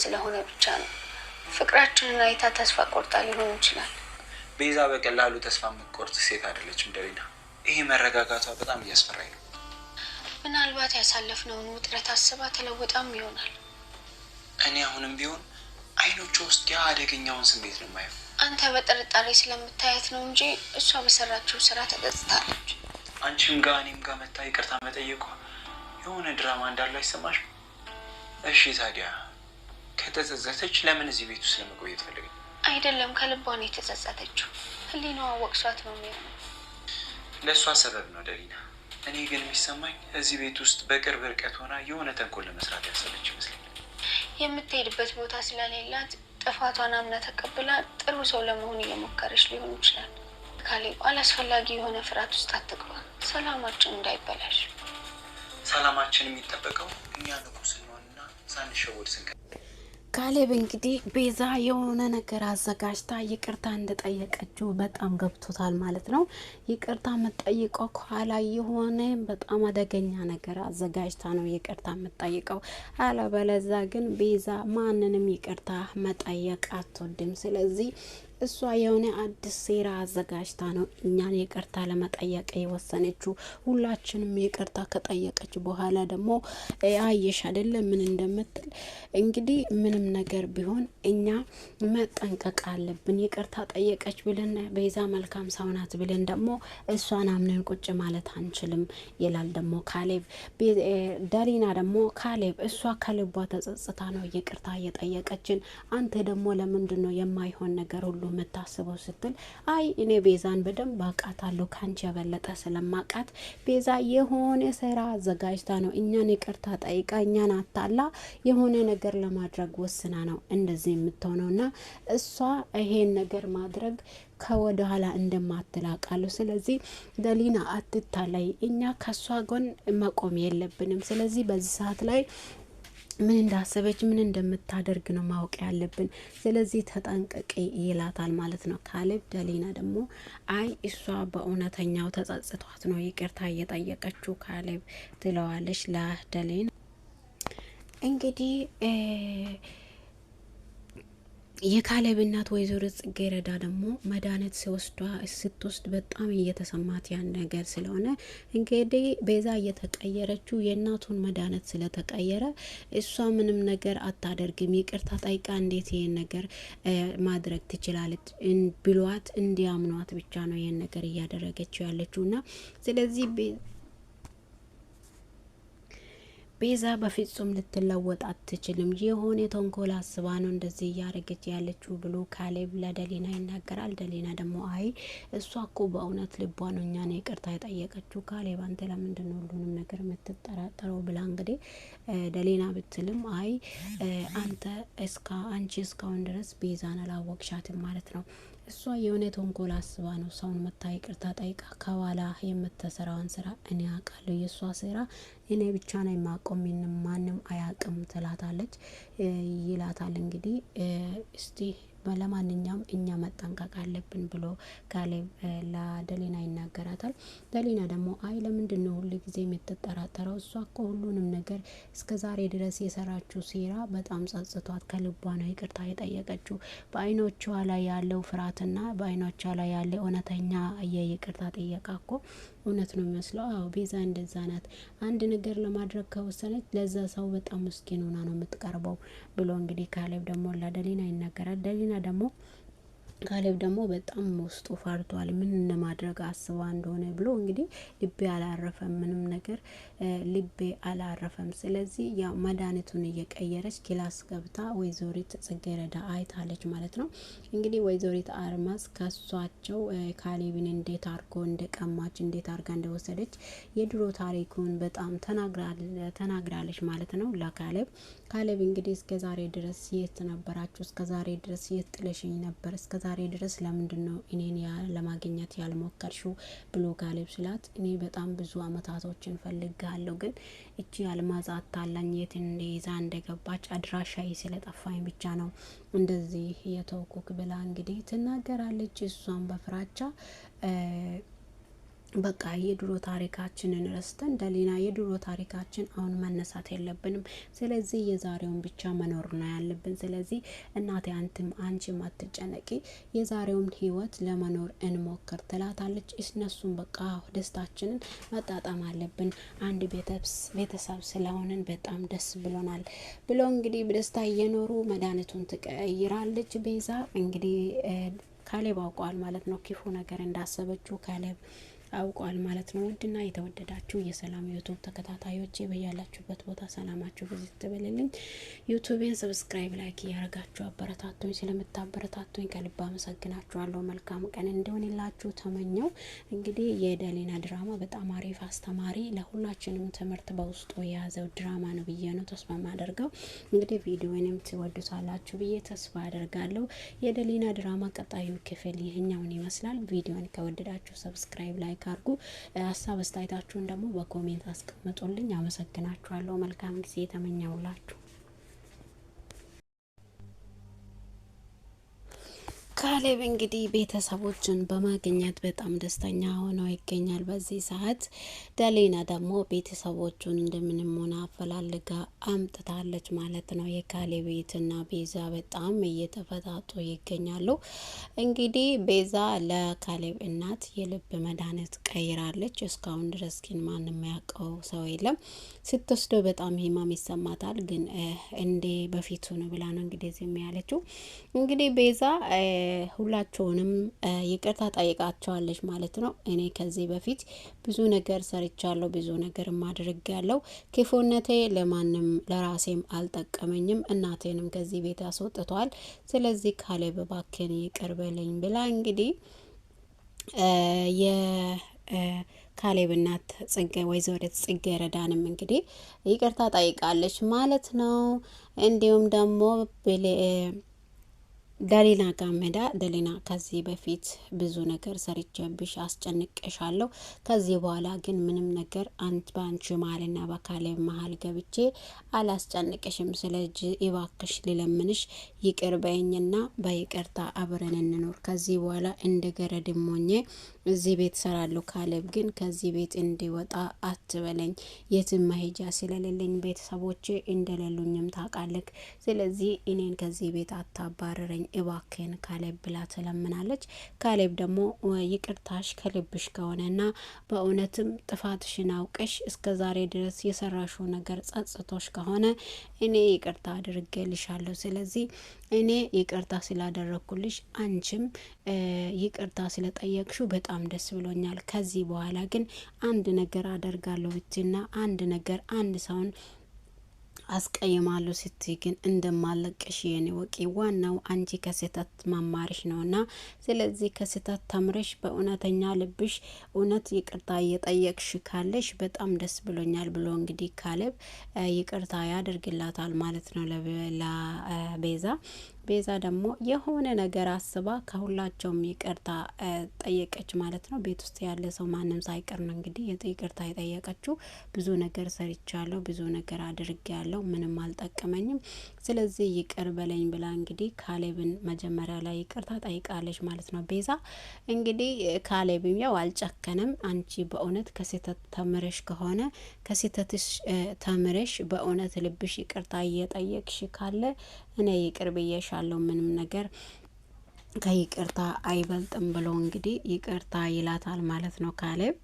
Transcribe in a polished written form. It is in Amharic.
ስለሆነ ብቻ ነው። ፍቅራችንን አይታ ተስፋ ቆርጣ ሊሆን ይችላል። ቤዛ በቀላሉ ተስፋ የምትቆርጥ ሴት አይደለችም ደሊና። ይሄ መረጋጋቷ በጣም እያስፈራኝ ነው። ምናልባት ያሳለፍነውን ውጥረት አስባ ተለውጣም ይሆናል። እኔ አሁንም ቢሆን አይኖቿ ውስጥ ያ አደገኛውን ስሜት ነው የማየው። አንተ በጥርጣሬ ስለምታየት ነው እንጂ እሷ በሰራችው ስራ ተጸጽታለች። አንቺም ጋር እኔም ጋር መታ ይቅርታ መጠየቋ የሆነ ድራማ እንዳለው አይሰማሽም? እሺ ታዲያ ከተጸጸተች ለምን እዚህ ቤት ውስጥ ለመቆየት ፈልገኝ? አይደለም ከልቧ ነው የተጸጸተችው። ህሊናዋ ወቅሷት ነው የሚሆነው። ለእሷ ሰበብ ነው ደሊና። እኔ ግን የሚሰማኝ እዚህ ቤት ውስጥ በቅርብ ርቀት ሆና የሆነ ተንኮል ለመስራት ያሰበች ይመስለኛል። የምትሄድበት ቦታ ስለሌላት ጥፋቷን አምና ተቀብላ ጥሩ ሰው ለመሆን እየሞከረች ሊሆን ይችላል። ካሌብ አላስፈላጊ የሆነ ፍርሃት ውስጥ አትግባ፣ ሰላማችን እንዳይበላሽ። ሰላማችን የሚጠበቀው እኛ ንቁ ስንሆንና ሳንሸወድ ስንቀ ካሌብ እንግዲህ ቤዛ የሆነ ነገር አዘጋጅታ ይቅርታ እንደጠየቀችው በጣም ገብቶታል ማለት ነው። ይቅርታ የምትጠይቀው ከኋላ የሆነ በጣም አደገኛ ነገር አዘጋጅታ ነው ይቅርታ የምትጠይቀው። አለበለዛ ግን ቤዛ ማንንም ይቅርታ መጠየቅ አትወድም። ስለዚህ እሷ የሆነ አዲስ ሴራ አዘጋጅታ ነው እኛን ይቅርታ ለመጠየቅ የወሰነችው። ሁላችንም ይቅርታ ከጠየቀች በኋላ ደግሞ አየሽ አይደለ ምን እንደምትል። እንግዲህ ምንም ነገር ቢሆን እኛ መጠንቀቅ አለብን። ይቅርታ ጠየቀች ብለን ቤዛ መልካም ሰው ናት ብለን ደግሞ እሷን አምነን ቁጭ ማለት አንችልም ይላል ደግሞ ካሌብ። ደሊና ደግሞ ካሌብ እሷ ከልቧ ተጸጽታ ነው ይቅርታ እየጠየቀችን፣ አንተ ደግሞ ለምንድን ነው የማይሆን ነገር ሁሉ የምታስበው ስትል፣ አይ እኔ ቤዛን በደንብ አውቃታለሁ ካንቺ የበለጠ ስለማውቃት ቤዛ የሆነ ስራ አዘጋጅታ ነው እኛን ይቅርታ ጠይቃ እኛን አታላ የሆነ ነገር ለማድረግ ወስና ነው እንደዚህ የምትሆነውና እሷ ይሄን ነገር ማድረግ ከወደ ኋላ እንደማትላቃሉ። ስለዚህ ደሊና አትታላይ፣ እኛ ከሷ ጎን መቆም የለብንም። ስለዚህ በዚህ ሰዓት ላይ ምን እንዳሰበች ምን እንደምታደርግ ነው ማወቅ ያለብን። ስለዚህ ተጠንቀቂ ይላታል ማለት ነው ካሌብ። ደሊና ደግሞ አይ እሷ በእውነተኛው ተጸጽቷት ነው ይቅርታ እየጠየቀችው ካሌብ ትለዋለች ለደሊና። እንግዲህ የካሌብ እናት ወይዘሮ ጽጌረዳ ደግሞ መድኃኒት ስትወስድ በጣም እየተሰማት ያን ነገር ስለሆነ እንግዲህ ቤዛ እየተቀየረችው የእናቱን መድኃኒት ስለተቀየረ እሷ ምንም ነገር አታደርግም። ይቅርታ ጠይቃ እንዴት ይሄን ነገር ማድረግ ትችላለች ብሏት እንዲያምኗት ብቻ ነው ይሄን ነገር እያደረገችው ያለችውና ስለዚህ ቤዛ በፍጹም ልትለወጥ አትችልም። የሆነ ተንኮል አስባ ነው እንደዚህ እያደረገች ያለችው ብሎ ካሌብ ለደሊና ይናገራል። ደሊና ደግሞ አይ እሷ እኮ በእውነት ልቧ ነው እኛን ይቅርታ የጠየቀችው። ካሌብ አንተ ለምንድን ነው ሁሉንም ነገር የምትጠራጠረው ብላ እንግዲህ ደሊና ብትልም አይ አንቺ እስካሁን ድረስ ቤዛን አላወቅሻትም ማለት ነው። እሷ የሆነ ተንኮል አስባ ነው ሰውን መታ ይቅርታ ጠይቃ ከኋላ የምትሰራውን ስራ እኔ አውቃለሁ። የእሷ ስራ እኔ ብቻ ነው የማውቀው፣ ማንም አያውቅም ትላታለች ይላታል። እንግዲህ እስቲ ለማንኛውም እኛ መጠንቀቅ አለብን ብሎ ካሌብ ለደሊና ይናገራታል። ደሊና ደግሞ አይ ለምንድን ነው ሁሉ ጊዜ የምትጠራጠረው? እሷ እኮ ሁሉንም ነገር እስከ ዛሬ ድረስ የሰራችው ሴራ በጣም ጸጽቷት ከልቧ ነው ይቅርታ የጠየቀችው። በአይኖቿ ላይ ያለው ፍርሃትና በአይኖቿ ላይ ያለ እውነተኛ የይቅርታ ጥየቃ እኮ እውነት ነው የሚመስለው። አዎ ቤዛ እንደዛ ናት። አንድ ነገር ለማድረግ ከወሰነች ለዛ ሰው በጣም ምስኪን ሆና ነው የምትቀርበው ብሎ እንግዲህ ካሌብ ደግሞ ለደሊና ይናገራል። ደሊና ደግሞ ካሌብ ደግሞ በጣም ውስጡ ፈርቷል። ምን ለማድረግ አስባ እንደሆነ ብሎ እንግዲህ ልቤ አላረፈም፣ ምንም ነገር ልቤ አላረፈም። ስለዚህ ያው መድኃኒቱን እየቀየረች ክላስ ገብታ ወይዘሪት ጽጌረዳ አይታለች ማለት ነው። እንግዲህ ወይዘሪት አርማስ ከሷቸው ካሌብን እንዴት አርጎ እንደቀማች እንዴት አርጋ እንደወሰደች የድሮ ታሪኩን በጣም ተናግራለች ማለት ነው ለካሌብ። ካሌብ እንግዲህ እስከ ዛሬ ድረስ የት ነበራችሁ? እስከ ዛሬ ድረስ የት ጥለሽኝ ነበር? እስከ ዛሬ ድረስ ለምንድን ነው እኔን ለማግኘት ያልሞከርሽው ብሎ ካሌብ ስላት፣ እኔ በጣም ብዙ አመታቶችን ፈልጋለሁ፣ ግን እቺ አልማዝ አታላኝ የት እንደይዛ እንደገባች አድራሻዬ ስለጠፋኝ ብቻ ነው እንደዚህ የተውኩክ ብላ እንግዲህ ትናገራለች። እሷን በፍራቻ በቃ የድሮ ታሪካችንን ረስተን ደሊና የድሮ ታሪካችን አሁን መነሳት የለብንም። ስለዚህ የዛሬውን ብቻ መኖር ነው ያለብን። ስለዚህ እናቴ አንቺም አትጨነቂ፣ የዛሬውን ህይወት ለመኖር እንሞክር ትላታለች። እነሱም በቃ ደስታችንን መጣጣም አለብን፣ አንድ ቤተሰብ ስለሆንን በጣም ደስ ብሎናል ብሎ እንግዲህ በደስታ እየኖሩ መድኃኒቱን ትቀይራለች ቤዛ። እንግዲህ ካሌብ አውቀዋል ማለት ነው ክፉ ነገር እንዳሰበችው ካሌብ አውቋል ማለት ነው። ውድና የተወደዳችሁ የሰላም ዩቱብ ተከታታዮች በያላችሁበት ቦታ ሰላማችሁ ብዙ ትበልልኝ። ዩቱቤን ሰብስክራይብ፣ ላይክ እያረጋችሁ አበረታቱኝ። ስለምታበረታቱኝ ከልብ አመሰግናችኋለሁ። መልካም ቀን እንዲሆንላችሁ ተመኘው። እንግዲህ የደሊና ድራማ በጣም አሪፍ አስተማሪ፣ ለሁላችንም ትምህርት በውስጡ የያዘው ድራማ ነው ብዬ ነው ተስፋ ማደርገው። እንግዲህ ቪዲዮንም ትወዱታላችሁ ብዬ ተስፋ አደርጋለሁ። የደሊና ድራማ ቀጣዩ ክፍል ይህኛውን ይመስላል። ቪዲዮን ከወደዳችሁ ሰብስክራይብ፣ ላይክ አድርጉ። ሀሳብ አስተያየታችሁን ደግሞ በኮሜንት አስቀምጡልኝ። አመሰግናችኋለሁ። መልካም ጊዜ ተመኘውላችሁ። ካሌብ እንግዲህ ቤተሰቦችን በማግኘት በጣም ደስተኛ ሆነው ይገኛል በዚህ ሰዓት። ደሊና ደግሞ ቤተሰቦቹን እንደምንም ሆና አፈላልጋ አምጥታለች ማለት ነው። የካሌብ ቤትና ቤዛ በጣም እየተፈታቱ ይገኛሉ። እንግዲህ ቤዛ ለካሌብ እናት የልብ መድኃኒት ቀይራለች። እስካሁን ድረስ ግን ማንም ያውቀው ሰው የለም። ስትወስደው በጣም ህመም ይሰማታል። ግን እንዴ በፊቱ ነው ብላ ነው እንግዲህ ዝም ያለችው። እንግዲህ ቤዛ ሁላቸውንም ይቅርታ ጠይቃቸዋለች ማለት ነው። እኔ ከዚህ በፊት ብዙ ነገር ሰርቻለሁ፣ ብዙ ነገር አድርጌያለሁ። ክፉነቴ ለማንም ለራሴም አልጠቀመኝም፣ እናቴንም ከዚህ ቤት አስወጥቷል። ስለዚህ ካሌብ እባክህን ይቅር በለኝ ብላ እንግዲህ ካሌብ እናት ወይዘሮ ጽጌረዳንም እንግዲህ ይቅርታ ጠይቃለች ማለት ነው። እንዲሁም ደግሞ ደሊና ጋመዳ ደሊና ከዚህ በፊት ብዙ ነገር ሰርቼብሽ አስጨንቄሻለሁ። ከዚህ በኋላ ግን ምንም ነገር በአንቺ መሀልና በካሌብ መሀል ገብቼ አላስጨንቅሽም። ስለዚህ እባክሽ ልለምንሽ ይቅር በይኝና በይቅርታ አብረን እንኖር። ከዚህ በኋላ እንደ ገረድም ሆኜ እዚህ ቤት ሰራለሁ። ካሌብ ግን ከዚህ ቤት እንዲወጣ አትበለኝ። የትም መሄጃ ስለሌለኝ ቤተሰቦቼ እንደሌሉኝም ታውቃለህ። ስለዚህ እኔን ከዚህ ቤት አታባረረኝ እባክህን ካሌብ ብላ ትለምናለች። ካሌብ ደግሞ ይቅርታሽ ከልብሽ ከሆነና በእውነትም ጥፋትሽን አውቀሽ እስከ ዛሬ ድረስ የሰራሽው ነገር ጸጽቶሽ ከሆነ እኔ ይቅርታ አድርጌልሻለሁ። ስለዚህ እኔ ይቅርታ ስላደረኩልሽ አንቺም ይቅርታ ስለጠየቅሽው በጣም ደስ ብሎኛል። ከዚህ በኋላ ግን አንድ ነገር አደርጋለሁ ብትና አንድ ነገር አንድ ሰውን አስቀይማለሁ ስትይ ግን እንደማለቅሽ የኔ ወቂ። ዋናው አንቺ ከስህተት መማርሽ ነውና ስለዚህ ከስህተት ተምረሽ በእውነተኛ ልብሽ እውነት ይቅርታ እየጠየቅሽ ካለሽ በጣም ደስ ብሎኛል ብሎ እንግዲህ ካሌብ ይቅርታ ያደርግላታል ማለት ነው ለቤዛ። ቤዛ ደግሞ የሆነ ነገር አስባ ከሁላቸውም ይቅርታ ጠየቀች ማለት ነው። ቤት ውስጥ ያለ ሰው ማንም ሳይቀር ነው እንግዲህ ይቅርታ የጠየቀችው። ብዙ ነገር ሰርቻለሁ፣ ብዙ ነገር አድርጌያለሁ፣ ምንም አልጠቀመኝም፣ ስለዚህ ይቅር በለኝ ብላ እንግዲህ ካሌብን መጀመሪያ ላይ ይቅርታ ጠይቃለች ማለት ነው። ቤዛ እንግዲህ ካሌብም ያው አልጨከንም። አንቺ በእውነት ከስህተት ተምረሽ ከሆነ ከስህተትሽ ተምረሽ በእውነት ልብሽ ይቅርታ እየጠየቅሽ ካለ እኔ ይቅር ብዬሻለሁ፣ ምንም ነገር ከይቅርታ አይበልጥም ብሎ እንግዲህ ይቅርታ ይላታል ማለት ነው ካሌብ።